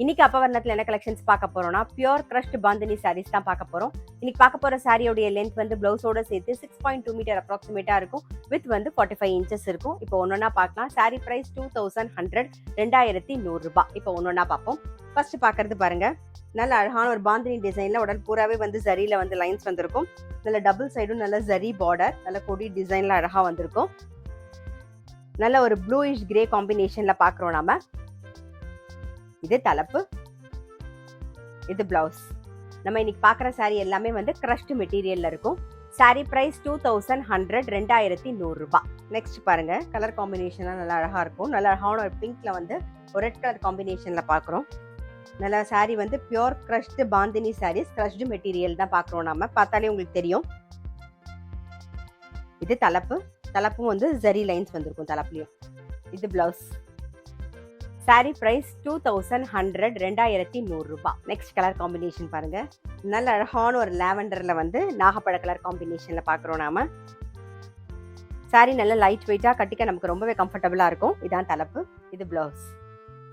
இன்னைக்கு அப்பவர்ணத்துல என்ன கலெக்ஷன்ஸ் பார்க்க போறோம்னா பியூர் கிரஷ்ட் பாந்தினி சாரீஸ் தான் பார்க்க போறோம். இன்னைக்கு பார்க்க போற சாரியோட லென்த் வந்து பிளவுஸோட சேர்த்து 6.2 மீட்டர் அப்ராக்சிமேட்டா இருக்கும். வித் வந்து 45 இன்ச்சஸ் இருக்கும். இப்போ ஒன்னொன்னா பார்க்கலாம். சாரி பிரைஸ் 2100 2100 ரூபாய். இப்போ ஒன்னொன்னா பார்ப்போம். ஃபர்ஸ்ட் பார்க்கறது பாருங்க, நல்ல அழகான ஒரு பாந்தினி டிசைன்ல உடல் பூராவே வந்து ஜரியில வந்து லைன்ஸ் வந்திருக்கும். நல்ல டபுள் சைடும் நல்ல ஜரி பார்டர், நல்ல கொடி டிசைன்ல அழகா வந்திருக்கும். நல்ல ஒரு ப்ளூயிஷ் கிரே காம்பினேஷன்ல பாக்குறோம் நாம. இது தலைப்பு, இது பிளவுஸ். நம்ம இன்னைக்கு பாக்குற சாரி எல்லாமே வந்து கிரஷ்ட் மெட்டீரியல்ல இருக்கும். சாரி பிரைஸ் 2100 2100 ரூபாய். நெக்ஸ்ட் பாருங்க, கலர் காம்பினேஷன்லாம் நல்லா அழகா இருக்கும். நல்ல அழகான ஒரு பிங்க்ல வந்து ஒரு ரெட் கலர் காம்பினேஷன்ல பாக்குறோம். நல்ல சாரி வந்து pure crushed bandhani saris, crushed material தான் பாக்குறோம். நம்ம பார்த்தாலே உங்களுக்கு தெரியும். இது தலைப்பு, தலைப்பும் வந்து ஜரி லைன்ஸ் வந்திருக்கும் தலைப்புலயும். இது பிளவுஸ். சாரி பிரைஸ் 2100 2100 ரூபாய். நெக்ஸ்ட் கலர் காம்பினேஷன் பாருங்க, நல்ல அழகான ஒரு லாவெண்டர்ல வந்து நாகப்பழ கலர் காம்பினேஷன்ல பாக்குறோம் நாம. சாரி நல்ல லைட் வெயிட்டா கட்டிக்க நமக்கு ரொம்பவே கம்ஃபர்டபுளா இருக்கும். இதான் தலைப்பு, இது பிளவுஸ்.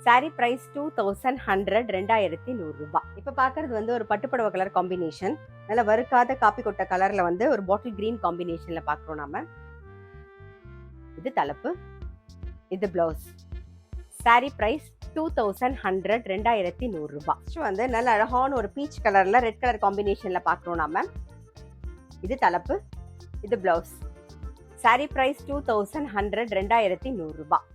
சாரி பிரைஸ் 2100 2100 ரூபாய். இப்ப பாக்குறது வந்து ஒரு பட்டுப்படவை கலர் காம்பினேஷன், நல்ல வறுக்காத காப்பி கொட்ட கலர்ல வந்து ஒரு பாட்டில் கிரீன் காம்பினேஷன்ல பாக்குறோம் நாம. இது தலைப்பு, இது பிளவுஸ். சாரி பிரைஸ் 2100 2100 ரூபாய். வந்து நல்ல அழகான ஒரு பீச் கலர்ல ரெட் கலர் காம்பினேஷன்ல பாக்குறோம் நாம. இது தலைப்பு, இது பிளவுஸ். சாரி பிரைஸ் 2100 2100 ரூபாய்.